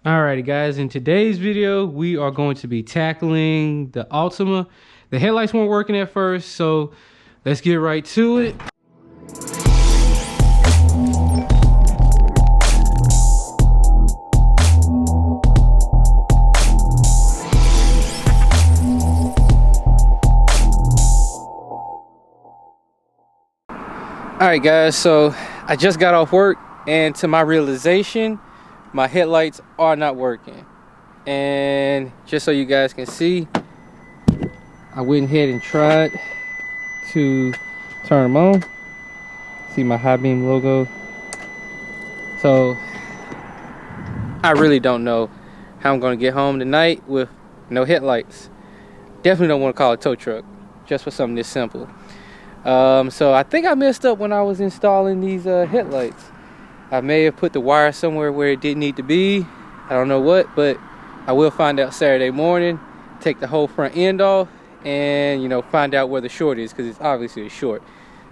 Alrighty guys, in today's video we are going to be tackling the Altima. The headlights weren't working at first, so let's get right to it. Alright guys, so I just got off work, and to my realization, my headlights are not working. And just so you guys can see, I went ahead and tried to turn them on. See my high beam logo. So I really don't know how I'm going to get home tonight with no headlights. Definitely don't want to call a tow truck just for something this simple. So I think I messed up when I was installing these headlights. I may have put the wire somewhere where it didn't need to be. I don't know what, but I will find out Saturday morning. Take the whole front end off and, you know, find out where the short is, because it's obviously a short.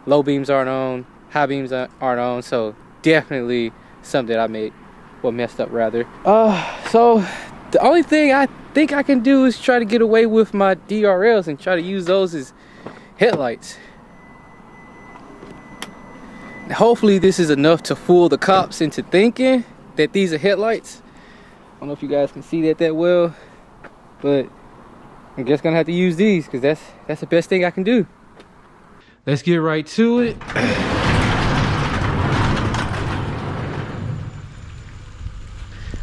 Low beams aren't on, high beams aren't on, so definitely something that I messed up rather. So the only thing I think I can do is try to get away with my DRLs and try to use those as headlights. Hopefully this is enough to fool the cops into thinking that these are headlights. I don't know if you guys can see that well, but I'm just gonna have to use these because that's the best thing I can do. Let's get right to it.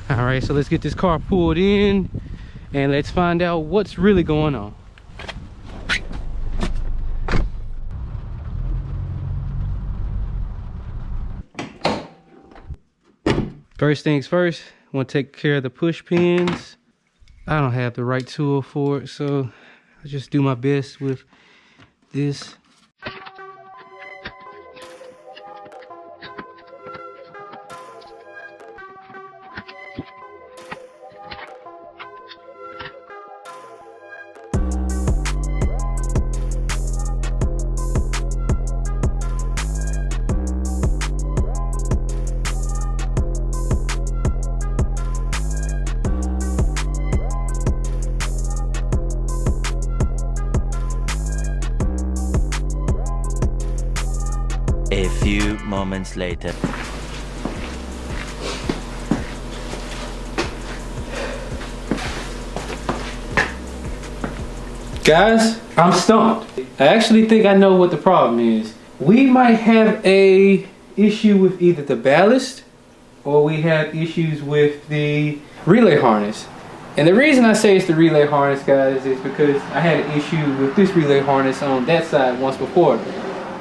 All right, so let's get this car pulled in and let's find out what's really going on. First things first, I want to take care of the push pins. I don't have the right tool for it, so I just do my best with this. A few moments later. Guys, I'm stumped. I actually think I know what the problem is. We might have a issue with either the ballast or we have issues with the relay harness. And the reason I say it's the relay harness, guys, is because I had an issue with this relay harness on that side once before.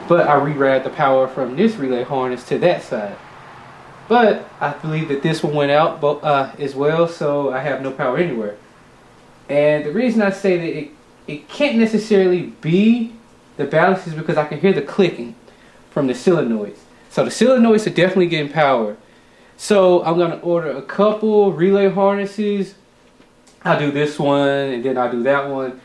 But I rerouted the power from this relay harness to that side. But I believe that this one went out as well, so I have no power anywhere. And the reason I say that it can't necessarily be the ballast is because I can hear the clicking from the solenoids. So the solenoids are definitely getting power. So I'm going to order a couple relay harnesses. I'll do this one and then I'll do that one.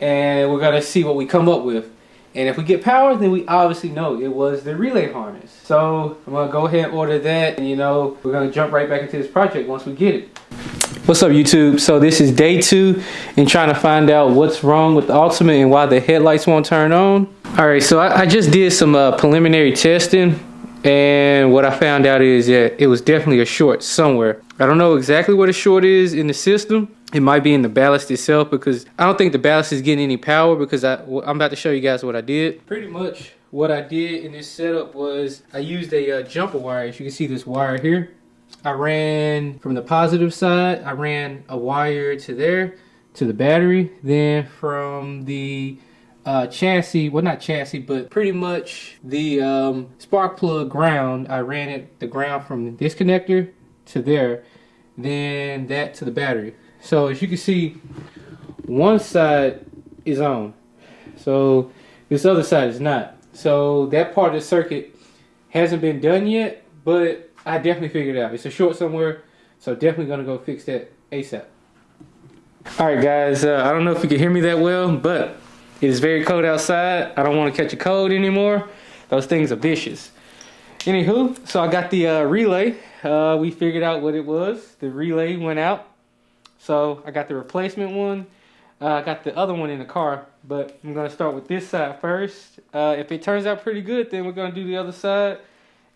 And we're going to see what we come up with. And if we get power, then we obviously know it was the relay harness. So I'm going to go ahead and order that. And, you know, we're going to jump right back into this project once we get it. What's up, YouTube? So this is day 2 in trying to find out what's wrong with the Altima and why the headlights won't turn on. All right, so I just did some preliminary testing. And what I found out is that it was definitely a short somewhere. I don't know exactly what a short is in the system. It might be in the ballast itself, because I don't think the ballast is getting any power, because I'm about to show you guys what I did. Pretty much what I did in this setup was I used a jumper wire. As you can see, this wire here. I ran from the positive side, I ran a wire to there, to the battery. Then from the chassis, well not chassis, but pretty much the spark plug ground, I ran the ground from this connector to there, then that to the battery. So as you can see, one side is on, so this other side is not. So that part of the circuit hasn't been done yet, but I definitely figured it out. It's a short somewhere, so definitely gonna go fix that ASAP. Alright guys, I don't know if you can hear me that well, but it is very cold outside. I don't want to catch a cold anymore. Those things are vicious. Anywho, so I got the relay. We figured out what it was. The relay went out. So I got the replacement one. I got the other one in the car, but I'm gonna start with this side first. If it turns out pretty good, then we're gonna do the other side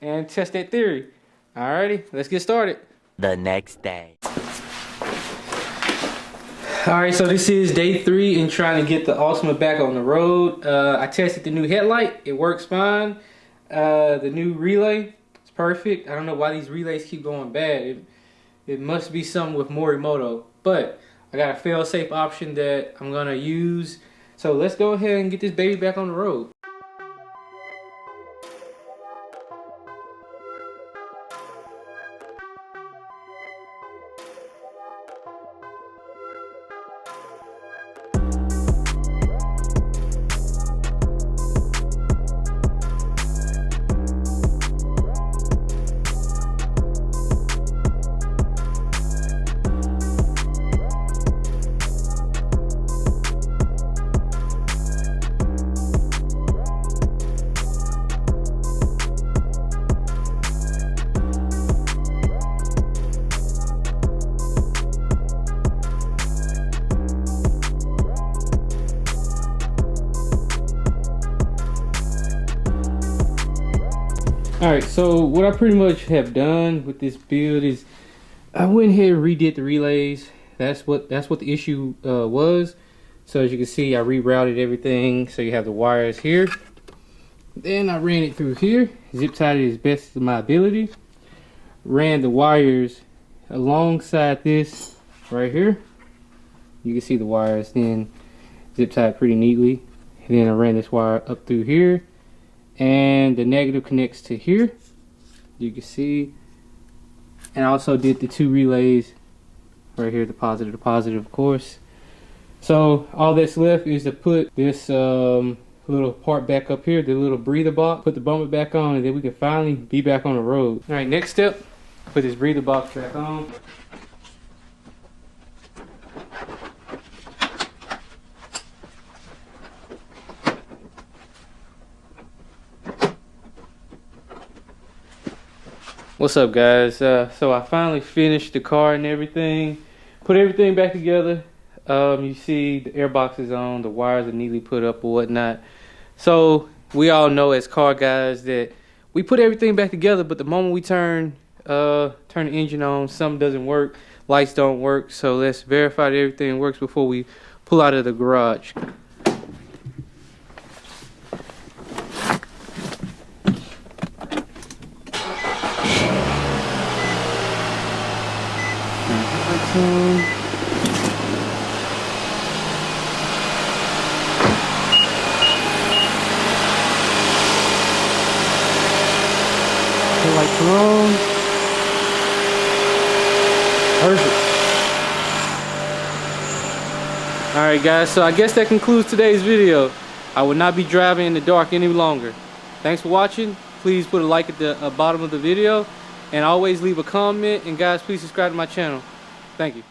and test that theory. Alrighty, let's get started. The next day. Alright, so this is day 3 in trying to get the Ultima back on the road. I tested the new headlight, it works fine. The new relay, it's perfect. I don't know why these relays keep going bad. It must be something with Morimoto, but I got a fail-safe option that I'm gonna use. So let's go ahead and get this baby back on the road. Alright, so what I pretty much have done with this build is I went ahead and redid the relays. That's what the issue was. So as you can see, I rerouted everything. So you have the wires here. Then I ran it through here, zip tied it as best of my ability. Ran the wires alongside this right here. You can see the wires then zip tied pretty neatly. And then I ran this wire up through here. And the negative connects to here, you can see. And I also did the 2 relays right here, the positive of course. So all that's left is to put this little part back up here, the little breather box, put the bumper back on, and then we can finally be back on the road. All right, next step, put this breather box back on. What's up, guys? So I finally finished the car and everything, put everything back together. You see the air box is on, the wires are neatly put up or whatnot. So we all know as car guys that we put everything back together, but the moment we turn the engine on, something doesn't work, lights don't work. So let's verify that everything works before we pull out of the garage. Lights are on. Perfect. Alright guys, so I guess that concludes today's video. I will not be driving in the dark any longer. Thanks for watching. Please put a like at the bottom of the video. And always leave a comment. And guys, please subscribe to my channel. Thank you.